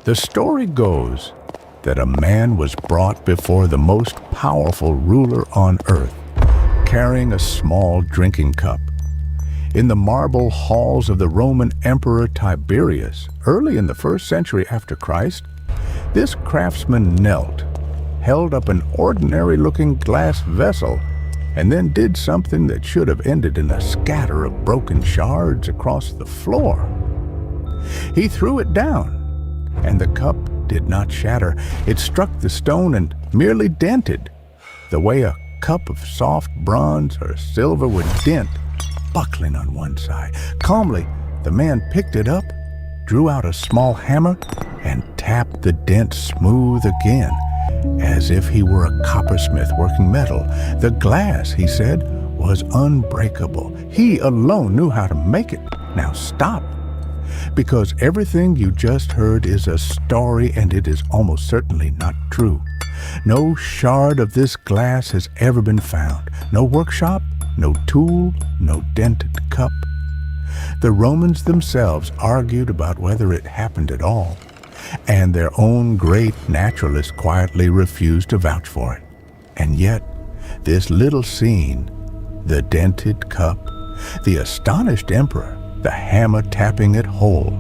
The story goes that a man was brought before the most powerful ruler on earth, carrying a small drinking cup. In the marble halls of the Roman Emperor Tiberius, early in the 1st century after Christ, this craftsman knelt, held up an ordinary-looking glass vessel, and then did something that should have ended in a scatter of broken shards across the floor. He threw it down, and the cup did not shatter. It struck the stone and merely dented, the way a cup of soft bronze or silver would dent, buckling on one side. Calmly, the man picked it up, drew out a small hammer, and tapped the dent smooth again, as if he were a coppersmith working metal. The glass, he said, was unbreakable. He alone knew how to make it. Now stop, because everything you just heard is a story, and it is almost certainly not true. No shard of this glass has ever been found. No workshop, no tool, no dented cup. The Romans themselves argued about whether it happened at all, and their own great naturalist quietly refused to vouch for it. And yet, this little scene, the dented cup, the astonished emperor, the hammer tapping it whole,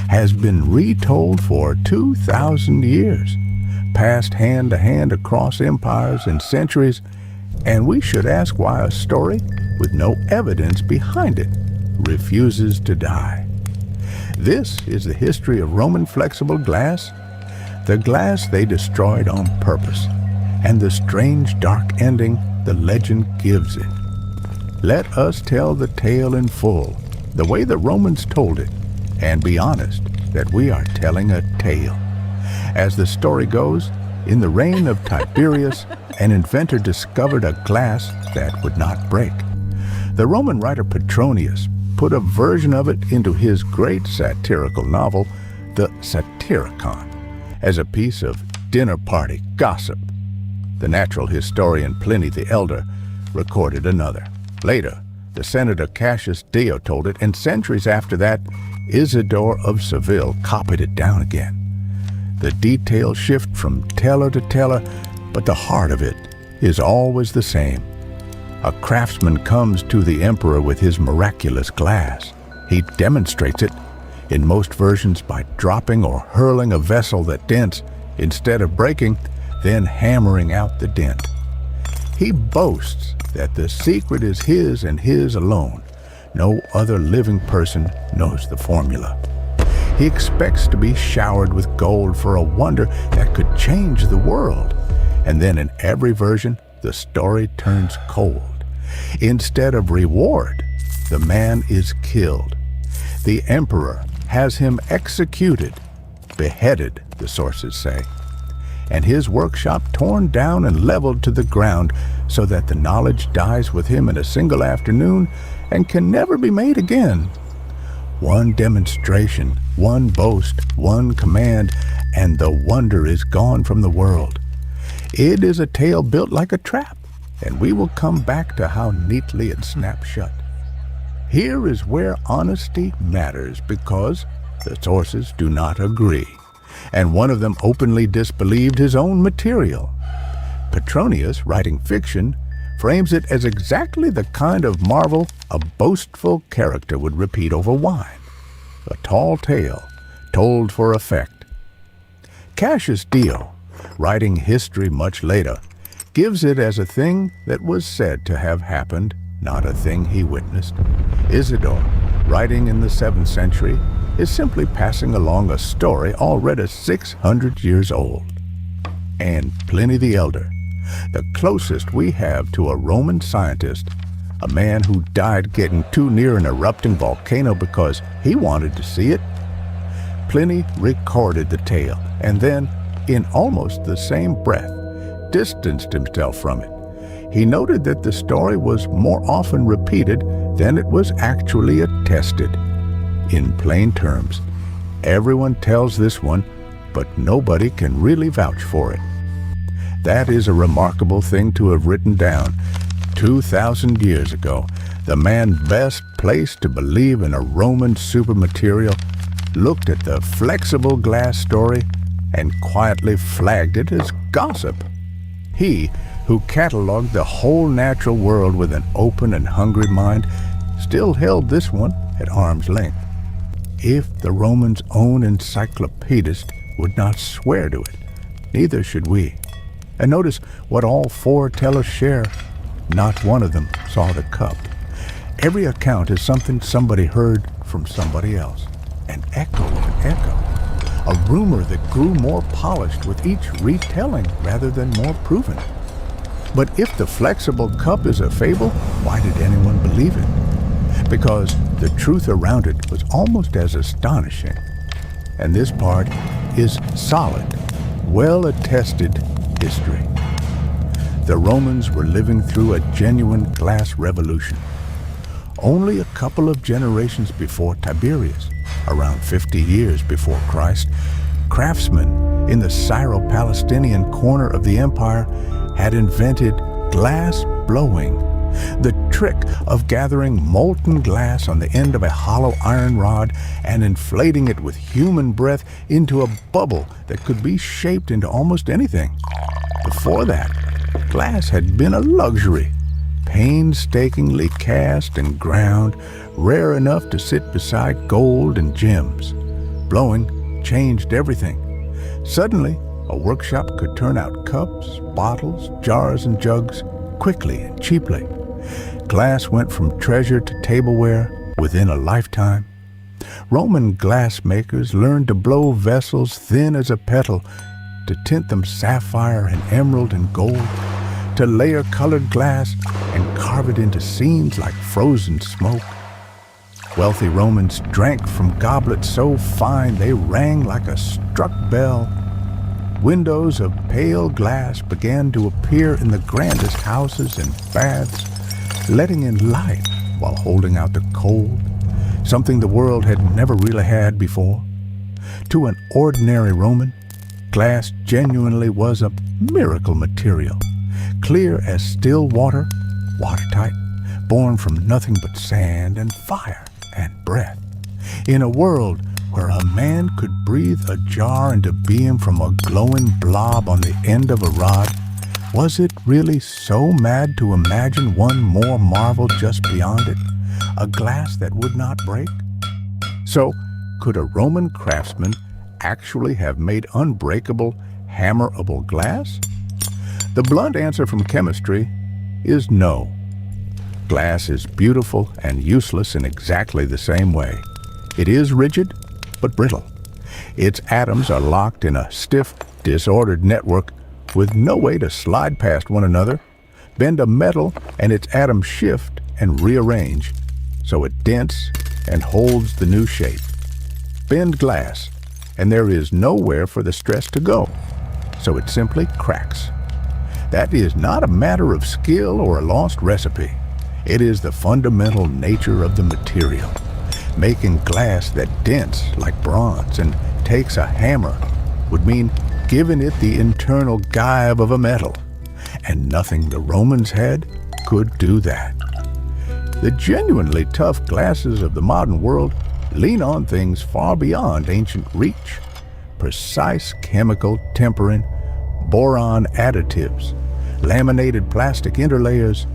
has been retold for 2,000 years, passed hand to hand across empires and centuries, and we should ask why a story with no evidence behind it refuses to die. This is the history of Roman flexible glass, the glass they destroyed on purpose, and the strange dark ending the legend gives it. Let us tell the tale in full, the way the Romans told it, and be honest that we are telling a tale. As the story goes, in the reign of Tiberius, an inventor discovered a glass that would not break. The Roman writer Petronius put a version of it into his great satirical novel, the Satyricon, as a piece of dinner party gossip. The natural historian Pliny the Elder recorded another. Later, the senator Cassius Dio told it, and centuries after that, Isidore of Seville copied it down again. The details shift from teller to teller, but the heart of it is always the same. A craftsman comes to the emperor with his miraculous glass. He demonstrates it, in most versions by dropping or hurling a vessel that dents, instead of breaking, then hammering out the dent. He boasts that the secret is his and his alone. No other living person knows the formula. He expects to be showered with gold for a wonder that could change the world. And then in every version, the story turns cold. Instead of reward, the man is killed. The emperor has him executed, beheaded, the sources say, and his workshop torn down and leveled to the ground so that the knowledge dies with him in a single afternoon and can never be made again. One demonstration, one boast, one command, and the wonder is gone from the world. It is a tale built like a trap, and we will come back to how neatly it snaps shut. Here is where honesty matters, because the sources do not agree, and one of them openly disbelieved his own material. Petronius, writing fiction, frames it as exactly the kind of marvel a boastful character would repeat over wine. A tall tale, told for effect. Cassius Dio, writing history much later, gives it as a thing that was said to have happened, not a thing he witnessed. Isidore, writing in the 7th century, is simply passing along a story already 600 years old. And Pliny the Elder, the closest we have to a Roman scientist, a man who died getting too near an erupting volcano because he wanted to see it. Pliny recorded the tale and then, in almost the same breath, distanced himself from it. He noted that the story was more often repeated than it was actually attested. In plain terms, everyone tells this one, but nobody can really vouch for it. That is a remarkable thing to have written down 2,000 years ago. The man best placed to believe in a Roman supermaterial looked at the flexible glass story and quietly flagged it as gossip. He, who catalogued the whole natural world with an open and hungry mind, still held this one at arm's length. If the Romans' own encyclopedist would not swear to it, neither should we. And notice what all four tell us share. Not one of them saw the cup. Every account is something somebody heard from somebody else. An echo of an echo. A rumor that grew more polished with each retelling rather than more proven. But if the flexible cup is a fable, why did anyone believe it? Because the truth around it was almost as astonishing. And this part is solid, well-attested history. The Romans were living through a genuine glass revolution. Only a couple of generations before Tiberius, around 50 years before Christ, craftsmen in the Syro-Palestinian corner of the empire had invented glass blowing, the trick of gathering molten glass on the end of a hollow iron rod and inflating it with human breath into a bubble that could be shaped into almost anything. Before that, glass had been a luxury, painstakingly cast and ground, rare enough to sit beside gold and gems. Blowing changed everything. Suddenly, a workshop could turn out cups, bottles, jars, and jugs quickly and cheaply. Glass went from treasure to tableware within a lifetime. Roman glassmakers learned to blow vessels thin as a petal, to tint them sapphire and emerald and gold, to layer colored glass and carve it into scenes like frozen smoke. Wealthy Romans drank from goblets so fine they rang like a struck bell. Windows of pale glass began to appear in the grandest houses and baths, letting in light while holding out the cold, something the world had never really had before. To an ordinary Roman, glass genuinely was a miracle material, clear as still water, watertight, born from nothing but sand and fire and breath. In a world where a man could breathe a jar into being from a glowing blob on the end of a rod, was it really so mad to imagine one more marvel just beyond it, a glass that would not break? So, could a Roman craftsman actually have made unbreakable, hammerable glass? The blunt answer from chemistry is no. Glass is beautiful and useless in exactly the same way. It is rigid, but brittle. Its atoms are locked in a stiff, disordered network with no way to slide past one another. Bend a metal and its atoms shift and rearrange, so it dents and holds the new shape. Bend glass, and there is nowhere for the stress to go, so it simply cracks. That is not a matter of skill or a lost recipe. It is the fundamental nature of the material. Making glass that dents like bronze and takes a hammer would mean giving it the internal gyve of a metal, and nothing the Romans had could do that. The genuinely tough glasses of the modern world lean on things far beyond ancient reach. Precise chemical tempering, boron additives, laminated plastic interlayers,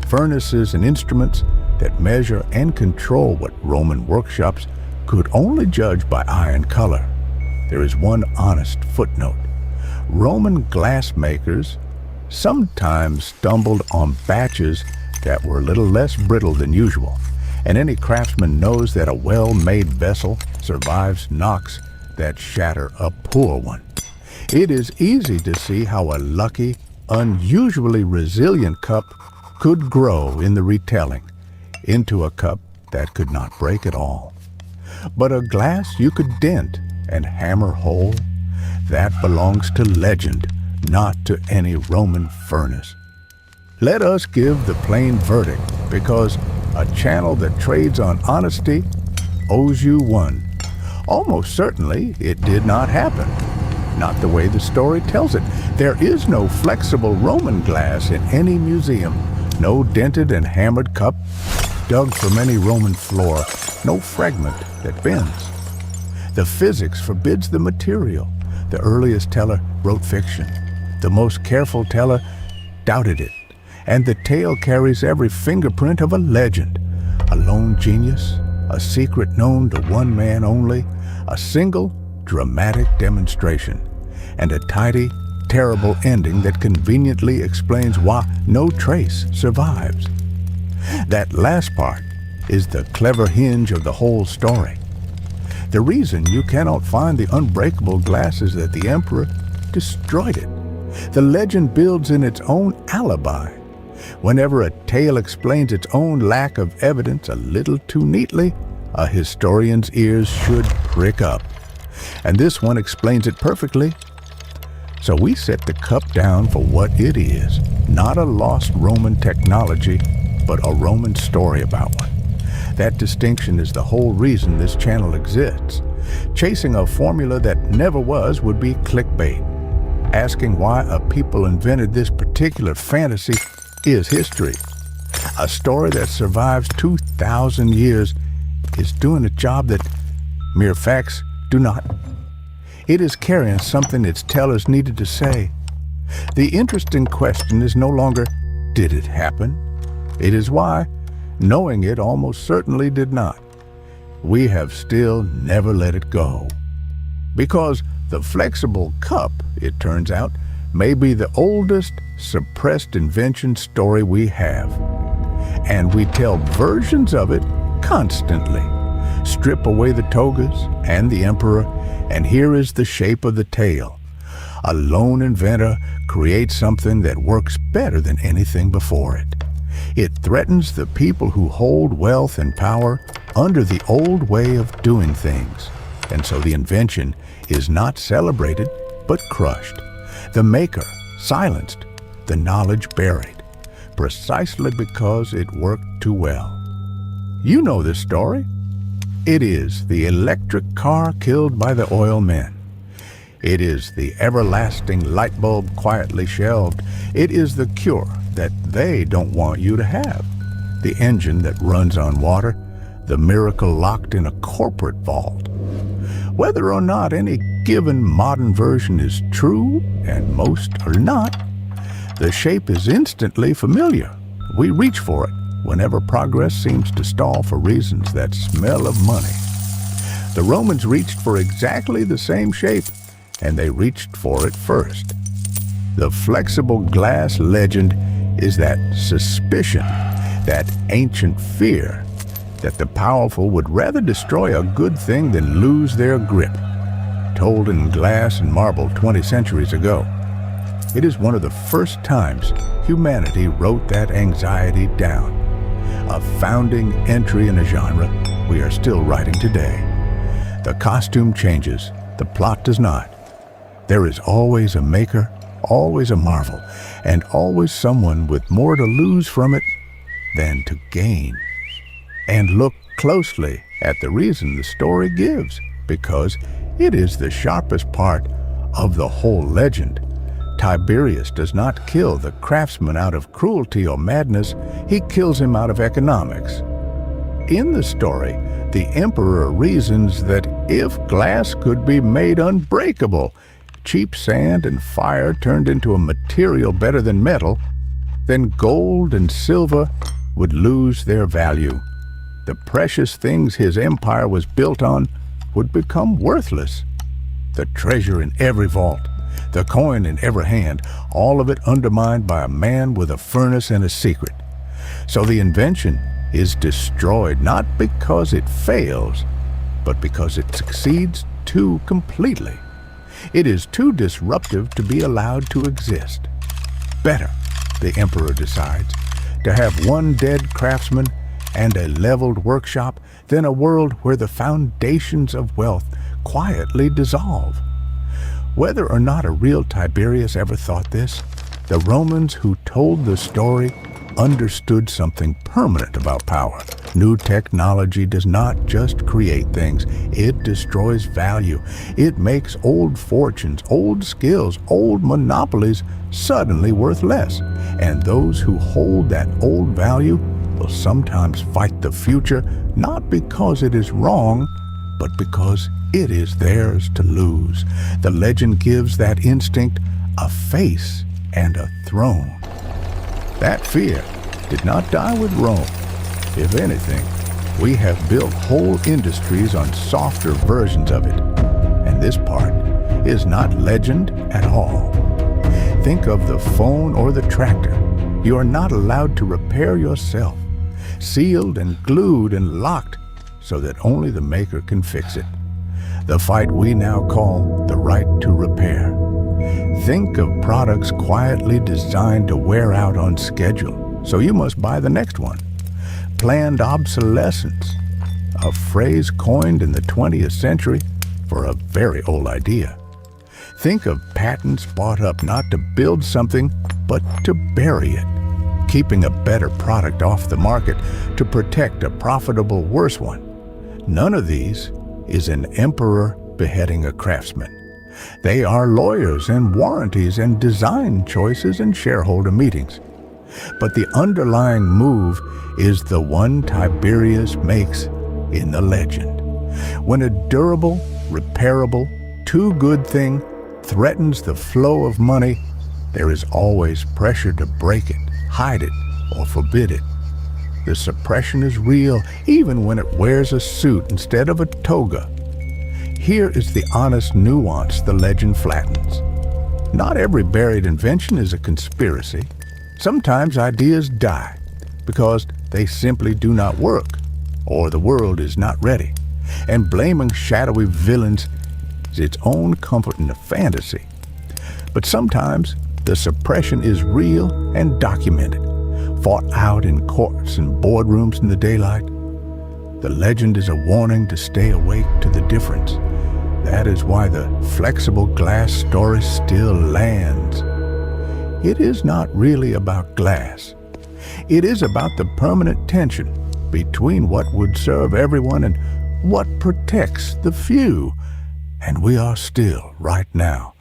furnaces and instruments that measure and control what Roman workshops could only judge by eye and color. There is one honest footnote. Roman glassmakers sometimes stumbled on batches that were a little less brittle than usual, and any craftsman knows that a well-made vessel survives knocks that shatter a poor one. It is easy to see how a lucky, unusually resilient cup could grow in the retelling into a cup that could not break at all. But a glass you could dent and hammer whole, that belongs to legend, not to any Roman furnace. Let us give the plain verdict, because a channel that trades on honesty owes you one. Almost certainly it did not happen. Not the way the story tells it. There is no flexible Roman glass in any museum, no dented and hammered cup dug from any Roman floor, no fragment that bends. The physics forbids the material. The earliest teller wrote fiction. The most careful teller doubted it. And the tale carries every fingerprint of a legend. A lone genius, a secret known to one man only, a single dramatic demonstration, and a tidy, terrible ending that conveniently explains why no trace survives. That last part is the clever hinge of the whole story. The reason you cannot find the unbreakable glass is that the emperor destroyed it. The legend builds in its own alibi. Whenever a tale explains its own lack of evidence a little too neatly, a historian's ears should prick up. And this one explains it perfectly. So we set the cup down for what it is, not a lost Roman technology, but a Roman story about one. That distinction is the whole reason this channel exists. Chasing a formula that never was would be clickbait. Asking why a people invented this particular fantasy is history. A story that survives 2,000 years is doing a job that mere facts do not. It is carrying something its tellers needed to say. The interesting question is no longer, did it happen? It is why, knowing it almost certainly did not, we have still never let it go. Because the flexible cup, it turns out, may be the oldest suppressed invention story we have. And we tell versions of it constantly. Strip away the togas and the emperor, and here is the shape of the tale. A lone inventor creates something that works better than anything before it. It threatens the people who hold wealth and power under the old way of doing things. And so the invention is not celebrated, but crushed. The maker silenced, the knowledge buried, precisely because it worked too well. You know this story. It is the electric car killed by the oil men. It is the everlasting light bulb quietly shelved. It is the cure that they don't want you to have. The engine that runs on water, the miracle locked in a corporate vault. Whether or not any given modern version is true, and most are not, the shape is instantly familiar. We reach for it whenever progress seems to stall for reasons that smell of money. The Romans reached for exactly the same shape, and they reached for it first. The flexible glass legend is that suspicion, that ancient fear, that the powerful would rather destroy a good thing than lose their grip. Told in glass and marble 20 centuries ago, it is one of the first times humanity wrote that anxiety down. A founding entry in a genre we are still writing today. The costume changes, the plot does not. There is always a maker, always a marvel, and always someone with more to lose from it than to gain. And look closely at the reason the story gives, because it is the sharpest part of the whole legend. Tiberius does not kill the craftsman out of cruelty or madness, he kills him out of economics. In the story, the emperor reasons that if glass could be made unbreakable, cheap sand and fire turned into a material better than metal, then gold and silver would lose their value. The precious things his empire was built on would become worthless. The treasure in every vault, the coin in every hand, all of it undermined by a man with a furnace and a secret. So the invention is destroyed not because it fails, but because it succeeds too completely. It is too disruptive to be allowed to exist. Better, the emperor decides, to have one dead craftsman and a leveled workshop than a world where the foundations of wealth quietly dissolve. Whether or not a real Tiberius ever thought this, the Romans who told the story understood something permanent about power. New technology does not just create things, it destroys value. It makes old fortunes, old skills, old monopolies suddenly worth less. And those who hold that old value will sometimes fight the future, not because it is wrong, but because It is theirs to lose. The legend gives that instinct a face and a throne. That fear did not die with Rome. If anything, we have built whole industries on softer versions of it. And this part is not legend at all. Think of the phone or the tractor. You are not allowed to repair yourself, sealed and glued and locked so that only the maker can fix it. The fight we now call the right to repair. Think of products quietly designed to wear out on schedule, so you must buy the next one. Planned obsolescence, a phrase coined in the 20th century for a very old idea. Think of patents bought up not to build something, but to bury it, keeping a better product off the market to protect a profitable worse one. None of these is an emperor beheading a craftsman. They are lawyers and warranties and design choices and shareholder meetings. But the underlying move is the one Tiberius makes in the legend. When a durable, repairable, too-good thing threatens the flow of money, there is always pressure to break it, hide it, or forbid it. The suppression is real, even when it wears a suit instead of a toga. Here is the honest nuance the legend flattens. Not every buried invention is a conspiracy. Sometimes ideas die because they simply do not work, or the world is not ready. And blaming shadowy villains is its own comfort in a fantasy. But sometimes the suppression is real and documented, fought out in courts and boardrooms in the daylight. The legend is a warning to stay awake to the difference. That is why the flexible glass story still lands. It is not really about glass. It is about the permanent tension between what would serve everyone and what protects the few. And we are still, right now,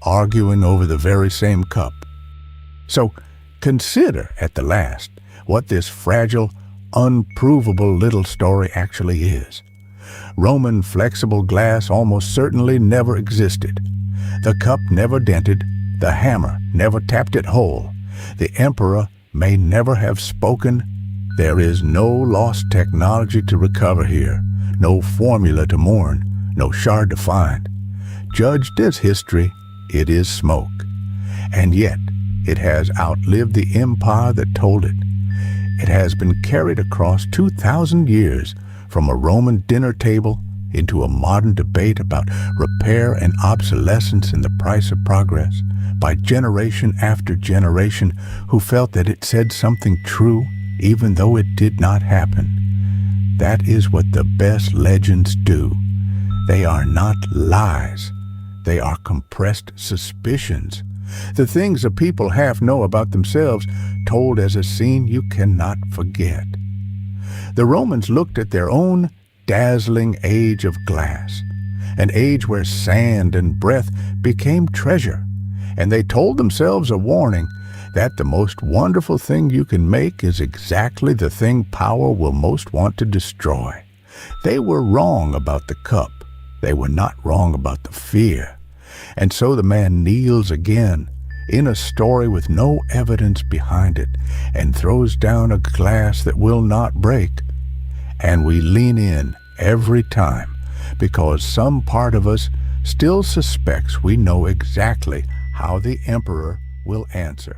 arguing over the very same cup. So consider at the last what this fragile, unprovable little story actually is. Roman flexible glass almost certainly never existed. The cup never dented, the hammer never tapped it whole. The emperor may never have spoken. There is no lost technology to recover here, no formula to mourn, no shard to find. Judged as history, it is smoke. And yet, it has outlived the empire that told it. It has been carried across 2,000 years from a Roman dinner table into a modern debate about repair and obsolescence and the price of progress by generation after generation who felt that it said something true even though it did not happen. That is what the best legends do. They are not lies. They are compressed suspicions. The things a people half know about themselves, told as a scene you cannot forget. The Romans looked at their own dazzling age of glass, an age where sand and breath became treasure, and they told themselves a warning that the most wonderful thing you can make is exactly the thing power will most want to destroy. They were wrong about the cup. They were not wrong about the fear. And so the man kneels again in a story with no evidence behind it and throws down a glass that will not break. And we lean in every time because some part of us still suspects we know exactly how the emperor will answer.